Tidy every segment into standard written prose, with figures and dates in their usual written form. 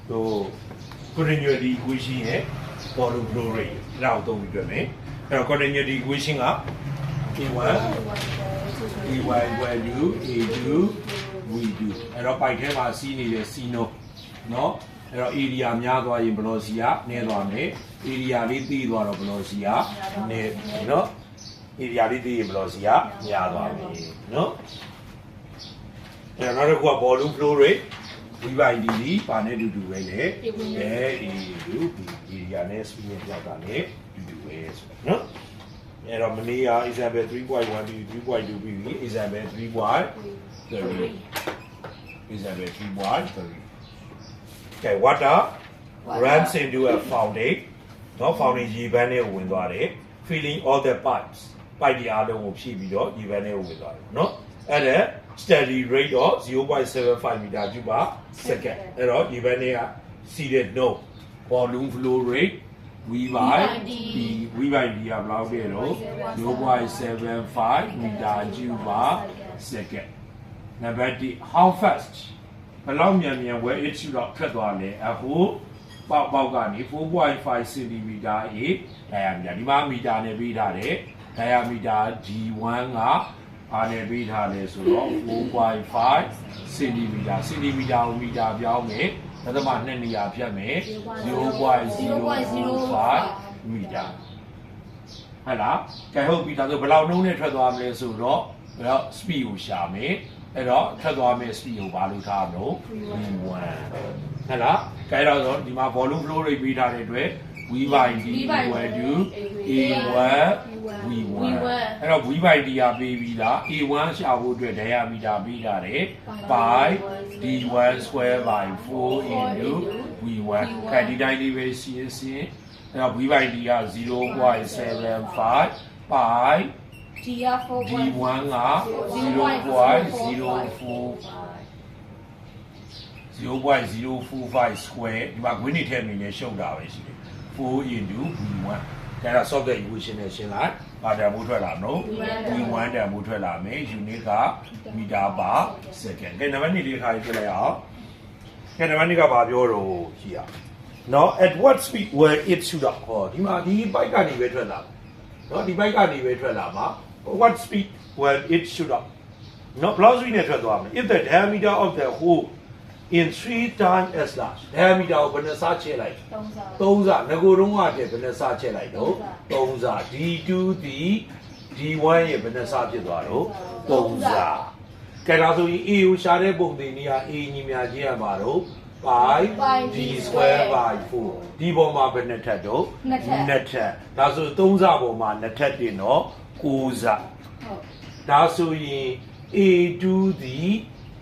또 continuity equation의 volume flow rate 라고 되면 continuity equation가 A1 equal to A2 V2 အဲ့တော့ပိုက်ထဲမှာစီးနေတဲ့ C နော်အဲ့တော့ area များသွားရင် velocity ကနည်းသွားမယ် area လေးသေးသွားတော့ velocity ကနည်းနော် area လေးသေးရင် velocity ကများသွားမယ်နော်အဲ့တော့နောက်တစ်ခုက volume flow rate v by dt ပါနဲ့တူတူပဲလေအဲ A တူ B area နဲ့ speed နဲ့ပြောက်တာနဲ့တူတူပဲဆိုတော့နော်အဲ့တော့မနေ့က example 3.1 to 3.2 ပြီးပြီ example 3.30 example 3.30 Okay water runs into a fountain နော် fountain ရေပန်းထဲကိုဝင်သွားတယ် filling all the pipes pipe တွေအားလုံးကိုဖြည့်ပြီးတော့ရေပန်းထဲကိုဝင်သွားတယ်နော်အဲ့ဒါ steady rate of 0.75 meter cube per second အဲ့တော့ရေပန်းထဲက seeded no volume flow rate V by D V by D ကဘယ်လောက်လဲတော့ 0.75 meter cube per second number D how fast ဘယ်လောက်မြန် where it should တော့ထွက်သွားလဲအခုပေါက်ကနေ 4.5 cm a diameter ဒီမှာမီတာနဲ့ပြီးထားတယ် diameter D1 ကအားနဲ့ပြီးထားလဲဆိုတော့ 4.5 cm cm ကိုမီတာပြောင်းမယ်ဒါသမ2နေရာဖြတ်မယ် 0.005 မီတာဟဲ့လားကဲဟုတ်ပြီဒါဆိုဘယ်လောက်နှုန်းနဲ့ထွက်သွားမလဲဆိုတော့ဘယ်တော့ speed ကိုရှာမယ်အဲ့တော့ထွက်သွားမယ် speed ကိုဘာလို့ထားမလို့ v1 ဟဲ့လားကဲတော့ဆိုဒီမှာ volume flow rate ပြီးထားတဲ့အတွက် v by d equal to a1 v1 အဲ့တော့ v by d ကပေးပြီးလား a1 ရှာဖို့အတွက် diameter ပေးထားတယ် by d1 square by 4 into v1 ကဲဒီတိုင်းလေးပဲရှင်းအဲ့တော့ v by d က 0.75 by D1 က 0.045 square ဒီမှာ green ထည့်နေနဲ့ရှုပ်တာပဲရှိတယ်4 into V1 ဒါက solve the equation နဲ့ရှင်းလိုက်ဘာတန်ဖိုးထွက်လာမလို့ V1 တန်ဖိုးထွက်လာမယ် unit က meter per second ကဲနံပါတ်2လေးခါရေးပြလိုက်အောင်ကဲနံပါတ်2ကဘာပြောတော့ကြည့်ရအောင်နော် at what speed will it shoot up ဟောဒီမှာဒီ bike ကနေပဲထွက်လာနော်ဒီ bike ကနေပဲထွက်လာမှာ what speed will it shoot up no velocity နဲ့ထွက်သွားမယ် if the diameter of the hole in 3 times as large diameter ကိုဘယ်နှစားချဲ့လိုက်3စားငကိုတုံးကတည်းဘယ်နှစားချဲ့လိုက်တော့3စား d2 ဒီ d1 ရဲ့ဘယ်နှစားဖြစ်သွားတော့3စားကဲဒါဆိုရင် a ကိုရှာတဲ့ပုံသင်နည်းက a ညီမြချင်းရမှာတော့ by d square by 4ဒီပေါ်မှာဘယ်နှထပ်တော့2ထပ်ဒါဆို3စားပေါ်မှာ2ထပ်တင်တော့9စားဒါဆိုရင် a2 ဒီ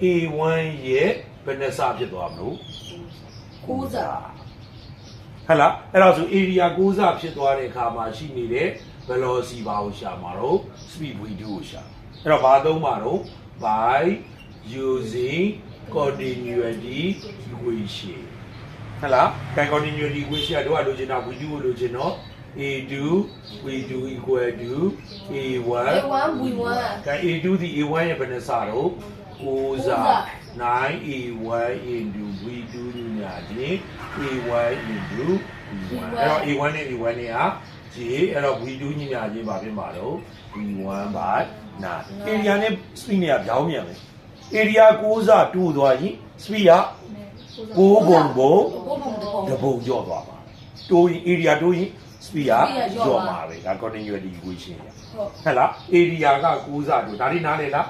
a1 ရဲ့ဘယ်နှစားဖြစ်သွားမလို့9စားဟဲ့လားအဲ့ဒါဆို area 9စားဖြစ်သွားတဲ့အခါမှာရှိနေတဲ့ velocity ဘာကိုရှာမှာတော့ speed v2 ကိုရှာအဲ့တော့ဘာသုံးမှာတော့ by using continuity equation ဟဲ့လား continuity equation တို့ကလိုချင်တာ v2 ကိုလိုချင်တော့ a2 v2 equal to a1 v1 ကဲ a2 ဒီ a1 ရဲ့ဘယ်နှစားတော့9စား9a1 into v2 ညာချင်း a1 into v1 အဲ့တော့ a1 နဲ့ a1 နဲ့ဟာ j အဲ့တော့ v2 ညာချင်းပါဖြစ်မှာတော့ v1 by 9 area နဲ့ speed နဲ့ကပြောင်းပြန်မယ် area 9စားတိုးသွားရင် speed က9ပုံတပုံကျော်သွားပါတိုးရင် area တိုးရင် speed ကကျော်မှာပဲဒါ continuity equation ဟဲ့လား area က9စားတိုးဒါဒီနားလေလား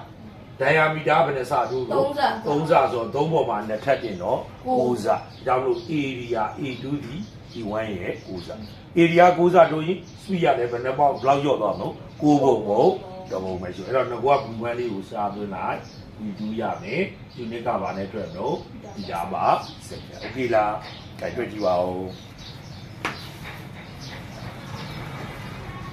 diameter ဘယ်နှစတိုးတော့3စဆိုတော့3ပေါ်မှာ2ထပ်တင်တော့9စဒါလို့ area A2 ဒီ E1 ရဲ့9စ area 9စတိုးရင် speed ရတယ်ဘယ်နှပေါက်ဘလောက်ကျော့သွားမလို့9ပုံပေါ့တပုံပဲဆိုအဲ့တော့ငါက V1 လေးကိုစားသွင်းလိုက် V2 ရမယ် unit ကဘာနဲ့တွေ့မလို့ဒီဒါပါ second okay လားကြိုက်တွေ့ကြည့်ပါဦး